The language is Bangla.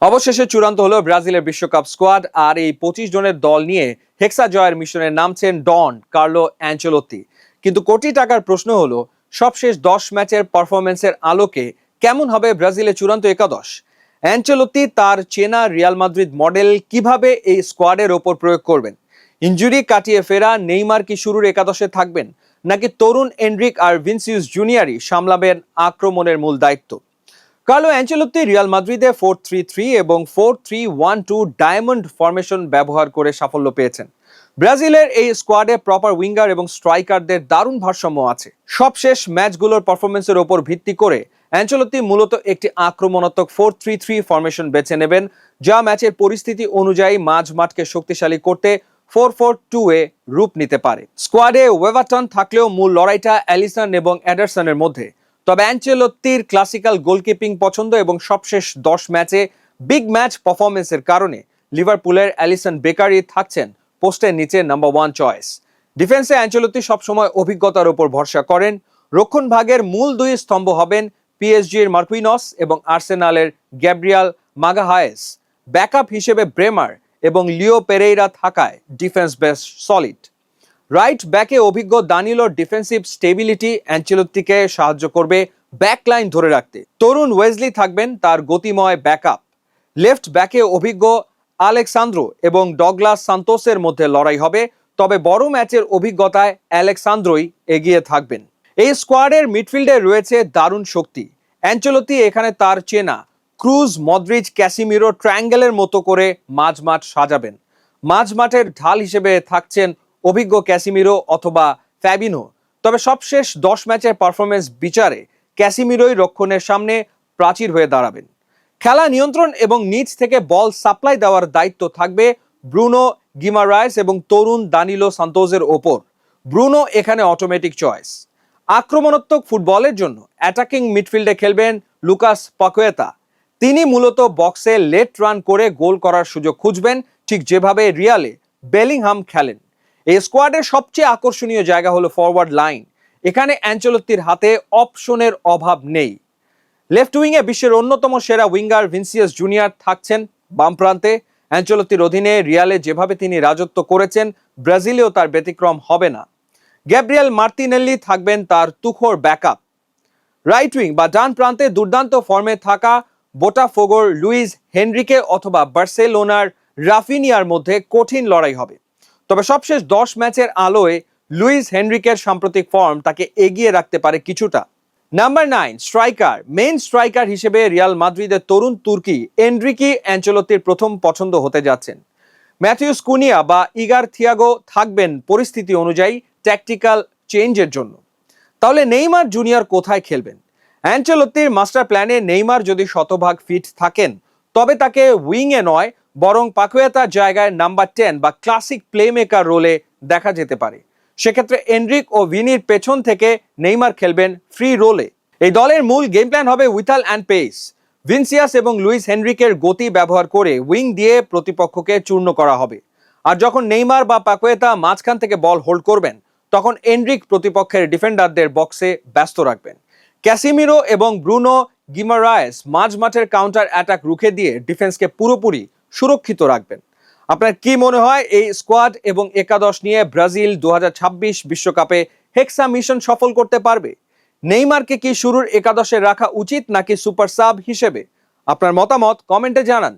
অবশেষে চূড়ান্ত হলো ব্রাজিলের বিশ্বকাপ স্কোয়াড। আর এই 25 জনের দল নিয়ে হেক্সা জয়ের মিশনে নামছেন ডন কার্লো অ্যানচেলোত্তি। কিন্তু কোটি টাকার প্রশ্ন হলো, সবশেষ 10 ম্যাচের পারফরমেন্সের আলোকে কেমন হবে ব্রাজিলের চূড়ান্ত একাদশ? অ্যানচেলোত্তি তার চেনা রিয়াল মাদ্রিদ মডেল কিভাবে এই স্কোয়াডের ওপর প্রয়োগ করবেন? ইনজুরি কাটিয়ে ফেরা নেইমার কি শুরুর একাদশে থাকবেন, নাকি তরুণ এনরিক আর ভিনিসিয়াস জুনিয়রই সামলাবেন আক্রমণের মূল দায়িত্ব? কার্লো অ্যানচেলোত্তি রিয়াল মাদ্রিদে 4-3-3 এবং 4-3-1-2 ডায়মন্ড ফরমেশন ব্যবহার করে সাফল্য পেয়েছেন। ব্রাজিলের এই স্কোয়াডে প্রপার উইঙ্গার এবং স্ট্রাইকারদের দারুণ ভারসাম্য আছে। সবশেষ ম্যাচগুলোর পারফরমেন্সের ওপর ভিত্তি করে অ্যানচেলোত্তি মূলত একটি আক্রমণাত্মক 4-3-3 ফরমেশন বেছে নেবেন, যা ম্যাচের পরিস্থিতি অনুযায়ী মাঝ মাঠকে শক্তিশালী করতে 4-4-2 রূপ নিতে পারে। স্কোয়াডে ওয়েভারটন থাকলেও মূল লড়াইটা অ্যালিসন এবং এডারসনের মধ্যে। তবে অ্যানচেলোত্তির ক্লাসিক্যাল গোলকিপিং পছন্দ এবং সবশেষ 10 ম্যাচে বিগ ম্যাচ পারফরমেন্সের কারণে লিভারপুলের অ্যালিসন বেকারই থাকছেন পোস্টের নিচে নাম্বার 1 চয়েস। ডিফেন্সে অ্যানচেলোত্তি সবসময় অভিজ্ঞতার উপর ভরসা করেন। রক্ষণ ভাগের মূল দুই স্তম্ভ হবেন পিএসজির মার্কুইনস এবং আর্সেনালের গ্যাব্রিয়াল মাগাহায়েস। ব্যাকআপ হিসেবে ব্রেমার এবং লিও পেরেইরা থাকায় ডিফেন্স বেশ সলিড। রাইট ব্যাকে অভিজ্ঞ দানিলোর ডিফেন্সিভ স্টেবিলিটি অ্যানচেলোত্তিকে সাহায্য করবে ব্যাকলাইন ধরে রাখতে। তরুণ ওয়েজলি থাকবেন তার গতিময় ব্যাকআপ। লেফট ব্যাকে অভিজ্ঞ আলেক্সান্দ্রো এবং ডগলাস সান্তোসের মধ্যে লড়াই হবে, তবে বড় ম্যাচের অভিজ্ঞতায় আলেক্সান্দ্রোই এগিয়ে থাকবেন। এই স্কোয়াডের মিডফিল্ডে রয়েছে দারুণ শক্তি। অ্যানচেলোত্তি এখানে তার চেনা ক্রুজ, মদ্রিচ, ক্যাসিমিরো ট্রায়াঙ্গেলের মতো করে মাঝমাঠ সাজাবেন। মাঝমাঠের ঢাল হিসেবে থাকছেন অভিজ্ঞ ক্যাসিমিরো অথবা ফ্যাবিনো। তবে সবশেষ 10 ম্যাচের পারফরমেন্স বিচারে ক্যাসিমিরোই রক্ষণের সামনে প্রাচীর হয়ে দাঁড়াবেন। খেলা নিয়ন্ত্রণ এবং নিচ থেকে বল সাপ্লাই দেওয়ার দায়িত্ব থাকবে ব্রুনো গিমারায়েস এবং তরুণ দানিলো সান্তোসের ওপর। ব্রুনো এখানে অটোমেটিক চয়েস। আক্রমণাত্মক ফুটবলের জন্য অ্যাটাকিং মিডফিল্ডে খেলবেন লুকাস পাকুয়েতা। তিনি মূলত বক্সে লেট রান করে গোল করার সুযোগ খুঁজবেন, ঠিক যেভাবে রিয়ালে বেলিংহাম খেলেন। এই স্কোয়াডের সবচেয়ে আকর্ষণীয় জায়গা হলো ফরওয়ার্ড লাইন। এখানে অ্যানচেলোত্তির হাতে অপশনের অভাব নেই। লেফট উইংয়ে বিশ্বের অন্যতম সেরা উইঙ্গার ভিনিসিয়াস জুনিয়র থাকছেন বাম প্রান্তে। অ্যানচেলোত্তির অধীনে রিয়ালে যেভাবে তিনি রাজত্ব করেছেন, ব্রাজিলেও তার ব্যতিক্রম হবে না। গ্যাব্রিয়েল মার্তিনেল্লি থাকবেন তার তুখোড় ব্যাকআপ। রাইট উইং বা ডান প্রান্তে দুর্দান্ত ফর্মে থাকা বোটাফোগোর লুইস হেনরিকে অথবা বার্সেলোনার রাফিনিয়ার মধ্যে কঠিন লড়াই হবে। তবে সবশেষ 10 ম্যাচের আলোয় লুইস হেনরিকের সাম্প্রতিক ফর্ম তাকে এগিয়ে রাখতে পারে কিছুটা। Number 9 striker. মেইন স্ট্রাইকার হিসেবে রিয়াল মাদ্রিদের তরুণ তুর্কি এনরিকি অ্যানচেলোত্তির প্রথম পছন্দ হতে যাচ্ছেন। ম্যাথিউস কুনিয়া বা ইগার থিয়াগো থাকবেন পরিস্থিতি অনুযায়ী ট্যাকটিক্যাল চেঞ্জের জন্য। তাহলে নেইমার জুনিয়র কোথায় খেলবেন? অ্যানচেলোত্তির মাস্টার প্ল্যানে নেইমার যদি শতভাগ ফিট থাকেন, তবে তাকে উইংয়ে নয় বরং পাকুয়েতার জায়গায় নাম্বার 10 বা ক্লাসিক প্লেমেকার রোলে দেখা যেতে পারে। সেক্ষেত্রে এনরিক ও ভিনির পেছন থেকে নেইমার খেলবেন ফ্রি রোলে। এই দলের মূল গেম প্ল্যান হবে উইথাল অ্যান্ড পেস। ভিনিসিয়াস এবং লুইস হেনরিকের গতি ব্যবহার করে উইং দিয়ে প্রতিপক্ষকে চূর্ণ করা হবে। আর যখন নেইমার বা পাকুয়েতা মাঝখান থেকে বল হোল্ড করবেন, তখন এনরিক প্রতিপক্ষের ডিফেন্ডারদের বক্সে ব্যস্ত রাখবেন। ক্যাসিমিরো এবং ব্রুনো গিমারায়েস মাঝ মাঠের কাউন্টার অ্যাটাক রুখে দিয়ে ডিফেন্সকে পুরোপুরি সুরক্ষিত রাখবেন। আপনার কি মনে হয় এই স্কোয়াড এবং একাদশ নিয়ে ব্রাজিল 2026 বিশ্বকাপে হেক্সা মিশন সফল করতে পারবে? নেইমারকে কি শুরুর একাদশে রাখা উচিত নাকি সুপার সাব হিসেবে? আপনার মতামত কমেন্টে জানান।